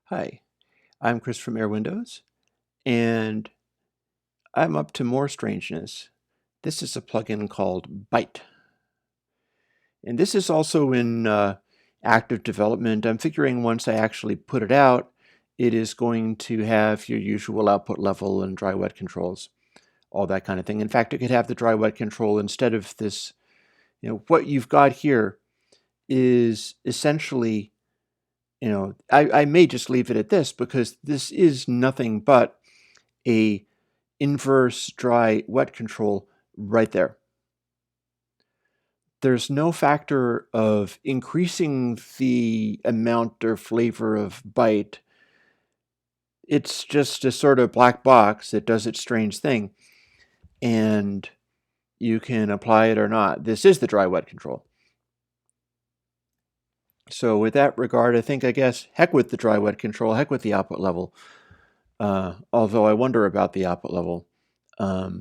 Hi, I'm Chris from airwindows, and I'm up to more strangeness. This is a plugin called Byte, and this is also in active development. I'm figuring once I actually put it out, it is going to have your usual output level and dry wet controls, all that kind of thing. In fact, it could have the dry wet control instead of this. What you've got here is essentially, I may just leave it at this because this is nothing but a inverse dry wet control right there. There's no factor of increasing the amount or flavor of Byte. It's just a sort of black box that does its strange thing, and you can apply it or not. This is the dry wet control. So with that regard, I guess heck with the dry wet control, heck with the output level. Although I wonder about the output level. But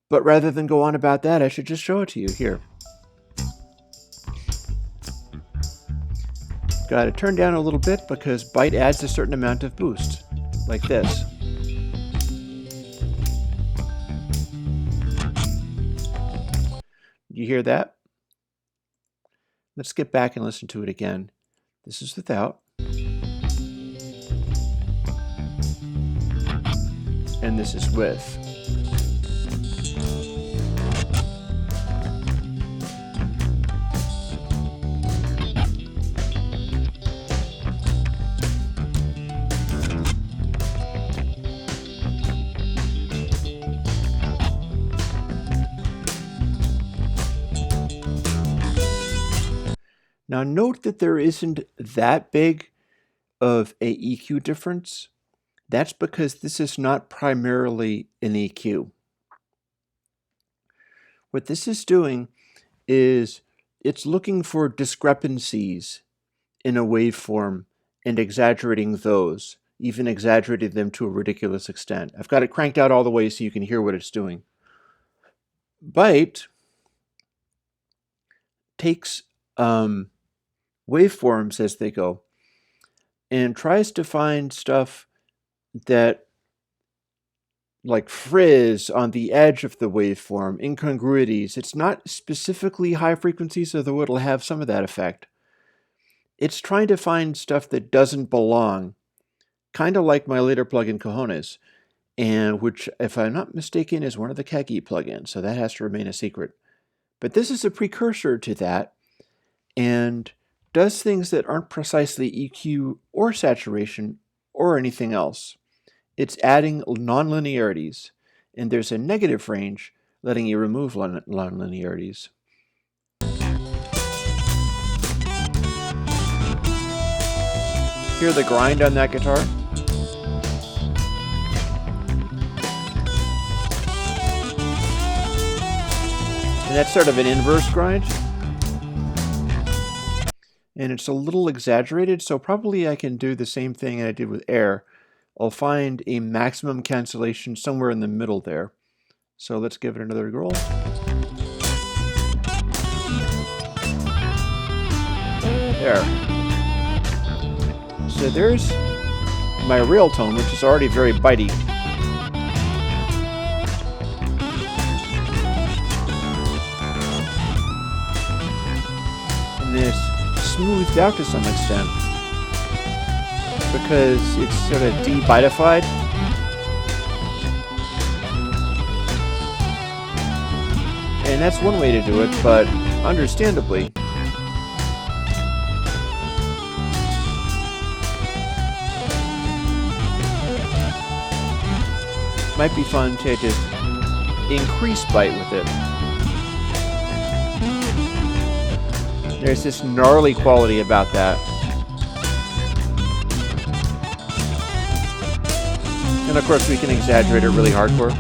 rather than go on about that, I should just show it to you here. Got to turn down a little bit because Byte adds a certain amount of boost, like this. You hear that? Let's get back and listen to it again. This is without. And this is with. Now note that there isn't that big of a EQ difference. That's because this is not primarily an EQ. What this is doing is it's looking for discrepancies in a waveform and exaggerating those, even exaggerating them to a ridiculous extent. I've got it cranked out all the way so you can hear what it's doing. Byte takes waveforms as they go and tries to find stuff that, like frizz on the edge of the waveform, incongruities. It's not specifically high frequencies, although it'll have some of that effect. It's trying to find stuff that doesn't belong, kind of like my later plugin Cojones, and which, if I'm not mistaken, is one of the Kagi plugins, so that has to remain a secret. But this is a precursor to that, and does things that aren't precisely EQ or saturation or anything else. It's adding nonlinearities, and there's a negative range letting you remove nonlinearities. Hear the grind on that guitar? And that's sort of an inverse grind. And it's a little exaggerated, so probably I can do the same thing I did with air. I'll find a maximum cancellation somewhere in the middle there. So let's give it another roll. There. So there's my real tone, which is already very bitey. And this smoothed out to some extent because it's sort of de-bytified. And that's one way to do it, but understandably, might be fun to just increase Byte with it. There's this gnarly quality about that. And of course we can exaggerate it really hardcore.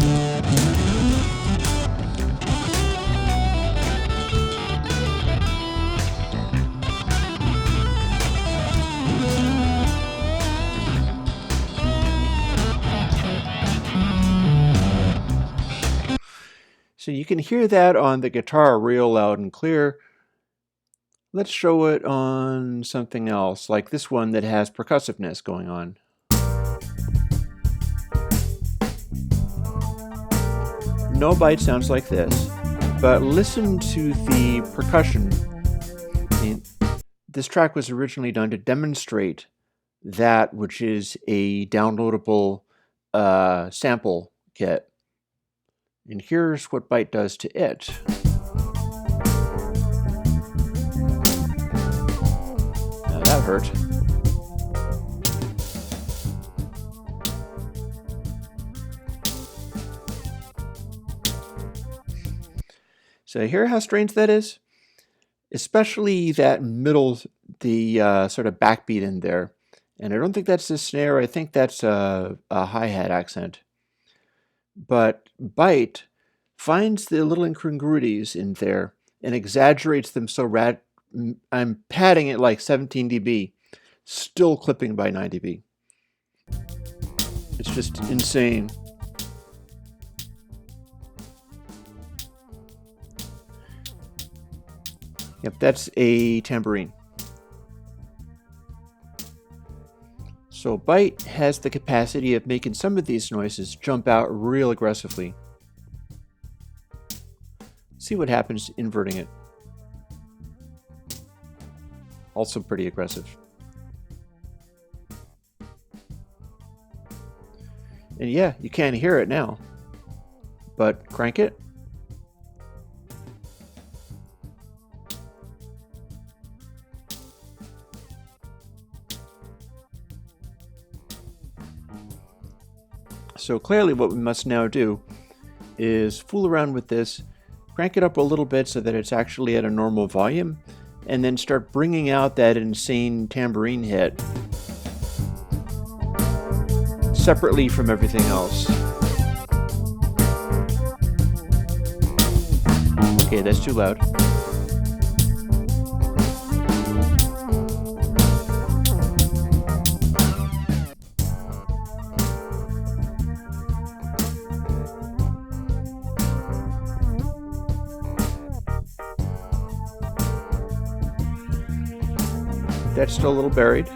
So you can hear that on the guitar real loud and clear. Let's show it on something else, like this one that has percussiveness going on. No bite sounds like this, but listen to the percussion. This track was originally done to demonstrate that which is a downloadable sample kit. And here's what Byte does to it. Now that hurt. So hear how strange that is? Especially that middle, the sort of backbeat in there. And I don't think that's a snare, I think that's a hi-hat accent. But Byte finds the little incongruities in there and exaggerates them so I'm padding it like 17 dB, still clipping by 9 dB. It's just insane. Yep, that's a tambourine. So Byte has the capacity of making some of these noises jump out real aggressively. See what happens inverting it. Also pretty aggressive. And yeah, you can't hear it now, but crank it. So clearly what we must now do is fool around with this, crank it up a little bit so that it's actually at a normal volume, and then start bringing out that insane tambourine hit separately from everything else. Okay, that's too loud. That's still a little buried.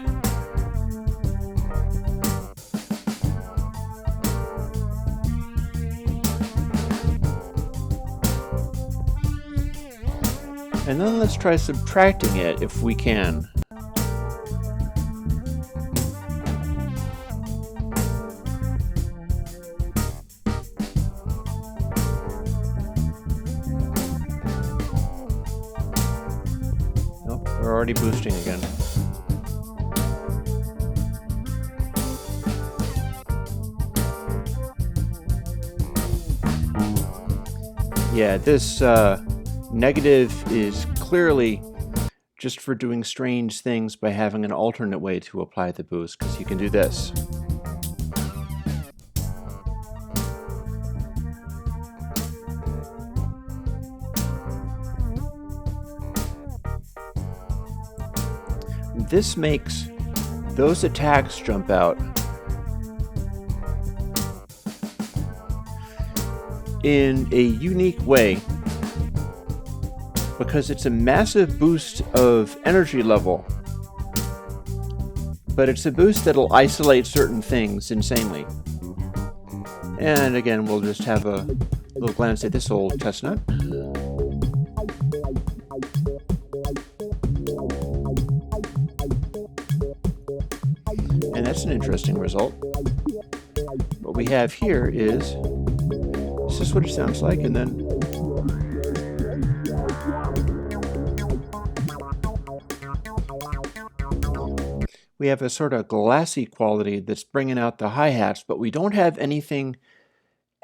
And then let's try subtracting it if we can. Nope, we're already boosting again. Yeah, this negative is clearly just for doing strange things by having an alternate way to apply the boost, because you can do this. This makes those attacks jump out in a unique way, because it's a massive boost of energy level, but it's a boost that'll isolate certain things insanely. And again, we'll just have a little glance at this old chestnut. And that's an interesting result. What we have here is, this is what it sounds like, and then we have a sort of glassy quality that's bringing out the hi-hats, but we don't have anything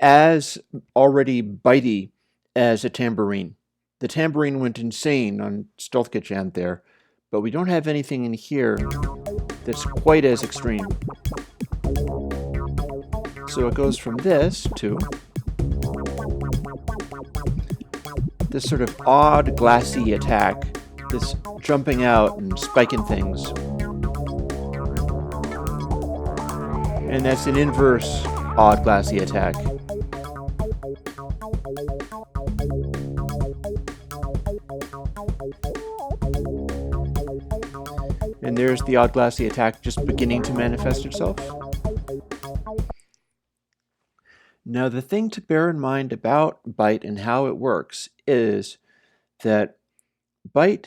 as already bitey as a tambourine. The tambourine went insane on Stealth Kit Jam there, but we don't have anything in here that's quite as extreme. So it goes from this to this sort of odd glassy attack, this jumping out and spiking things. And that's an inverse odd glassy attack. And there's the odd glassy attack just beginning to manifest itself. Now, the thing to bear in mind about byte and how it works is that byte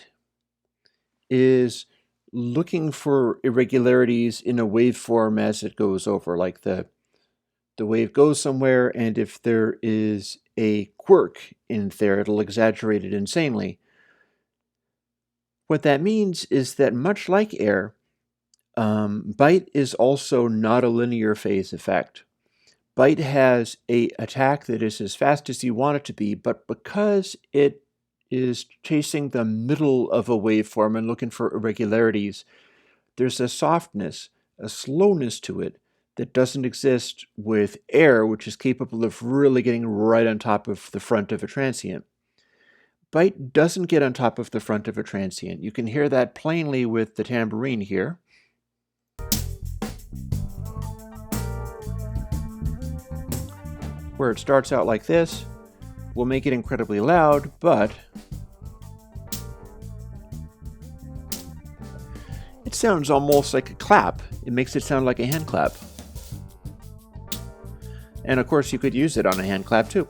is looking for irregularities in a waveform as it goes over, like the wave goes somewhere, and if there is a quirk in there, it'll exaggerate it insanely. What that means is that much like air, byte is also not a linear phase effect. Byte has an attack that is as fast as you want it to be, but because it is chasing the middle of a waveform and looking for irregularities, there's a softness, a slowness to it that doesn't exist with air, which is capable of really getting right on top of the front of a transient. Byte doesn't get on top of the front of a transient. You can hear that plainly with the tambourine here. Where it starts out like this, we'll make it incredibly loud, but it sounds almost like a clap. It makes it sound like a hand clap. And of course, you could use it on a hand clap too.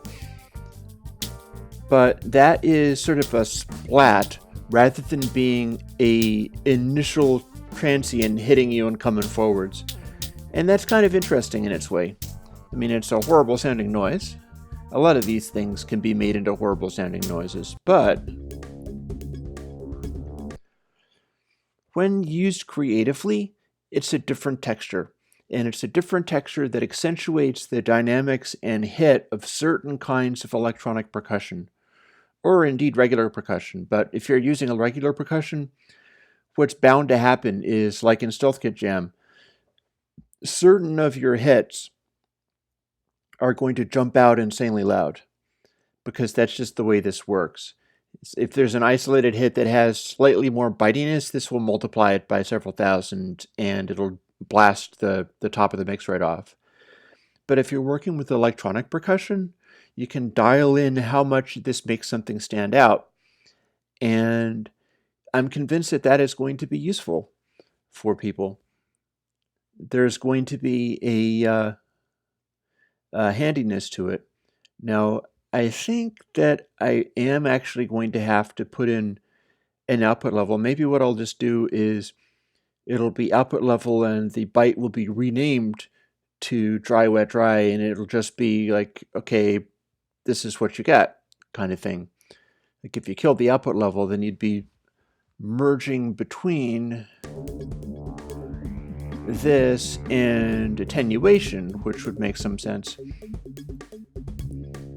But that is sort of a splat rather than being a initial transient hitting you and coming forwards. And that's kind of interesting in its way. I mean, it's a horrible sounding noise. A lot of these things can be made into horrible sounding noises, but when used creatively, it's a different texture. And it's a different texture that accentuates the dynamics and hit of certain kinds of electronic percussion, or indeed regular percussion. But if you're using a regular percussion, what's bound to happen is, like in Stealth Kit Jam, certain of your hits are going to jump out insanely loud, because that's just the way this works. If there's an isolated hit that has slightly more bitiness, this will multiply it by several thousand, and it'll blast the top of the mix right off. But if you're working with electronic percussion, you can dial in how much this makes something stand out. And I'm convinced that that is going to be useful for people. There's going to be a handiness to it. Now, I think that I am actually going to have to put in an output level. Maybe what I'll just do is it'll be output level and the byte will be renamed to dry, wet, dry, and it'll just be like, okay, this is what you got kind of thing. Like if you killed the output level, then you'd be merging between this and attenuation, which would make some sense.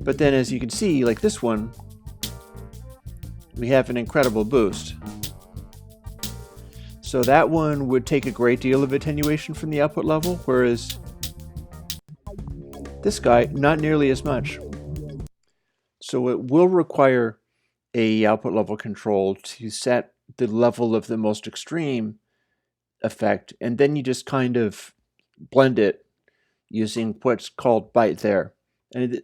But then as you can see, like this one, we have an incredible boost. So that one would take a great deal of attenuation from the output level, whereas this guy, not nearly as much. So it will require a output level control to set the level of the most extreme effect, and then you just kind of blend it using what's called byte there. And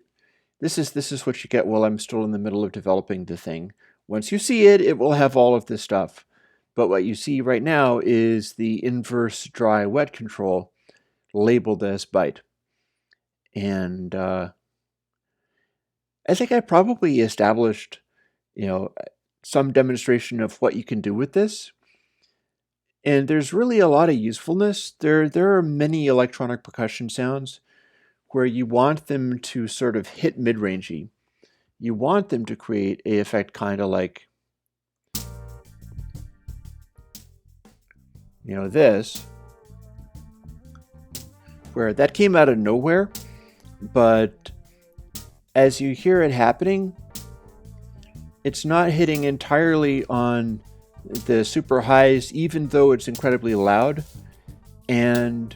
this is what you get while I'm still in the middle of developing the thing. Once you see it, it will have all of this stuff. But what you see right now is the inverse dry wet control labeled as byte. And I think I probably established, some demonstration of what you can do with this. And there's really a lot of usefulness. There are many electronic percussion sounds where you want them to sort of hit mid-rangey. You want them to create a effect kind of like this, where that came out of nowhere, but as you hear it happening, it's not hitting entirely on the super highs, even though it's incredibly loud, and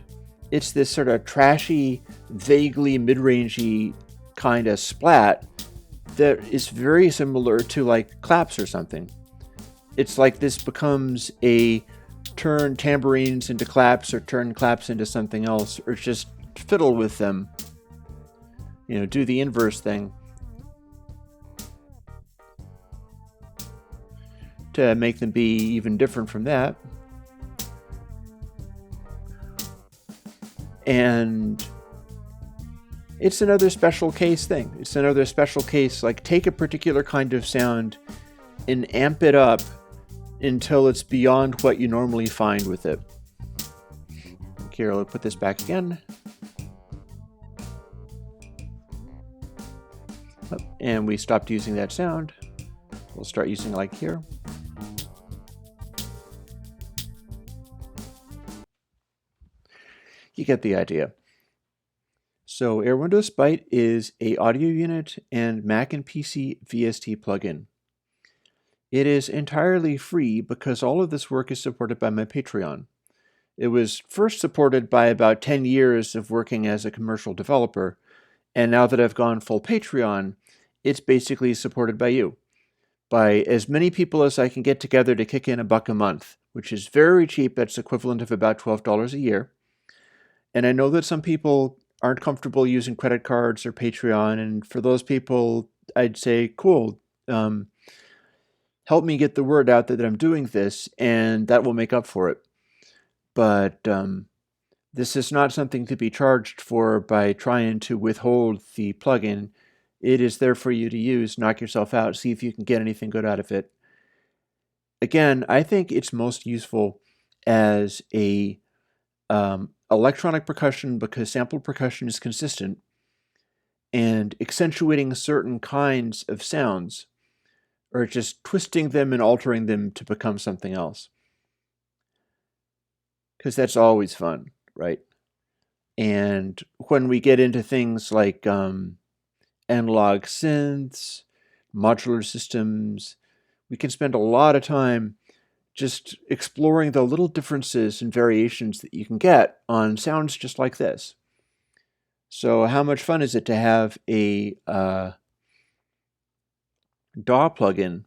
it's this sort of trashy, vaguely mid-rangey kind of splat that is very similar to like claps or something. It's like this becomes a turn tambourines into claps or turn claps into something else, or just fiddle with them, do the inverse thing to make them be even different from that. And it's another special case thing. It's another special case, like take a particular kind of sound and amp it up until it's beyond what you normally find with it. Here, I'll put this back again. And we stopped using that sound. We'll start using like here. You get the idea. So airwindows Byte is a audio unit and Mac and PC VST plugin. It is entirely free because all of this work is supported by my Patreon. It was first supported by about 10 years of working as a commercial developer, and now that I've gone full Patreon, it's basically supported by you. By as many people as I can get together to kick in $1 a month, which is very cheap. That's equivalent of about $12 a year. And I know that some people aren't comfortable using credit cards or Patreon, and for those people, I'd say, cool, help me get the word out that I'm doing this, and that will make up for it. But this is not something to be charged for by trying to withhold the plugin. It is there for you to use, knock yourself out, see if you can get anything good out of it. Again, I think it's most useful as a electronic percussion because sampled percussion is consistent, and accentuating certain kinds of sounds, or just twisting them and altering them to become something else. Because that's always fun, right? And when we get into things like analog synths, modular systems, we can spend a lot of time just exploring the little differences and variations that you can get on sounds just like this. So how much fun is it to have a DAW plugin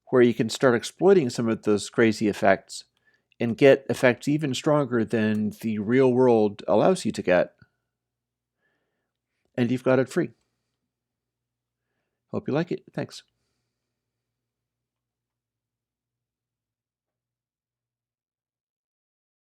where you can start exploiting some of those crazy effects and get effects even stronger than the real world allows you to get. And you've got it free. Hope you like it. Thanks.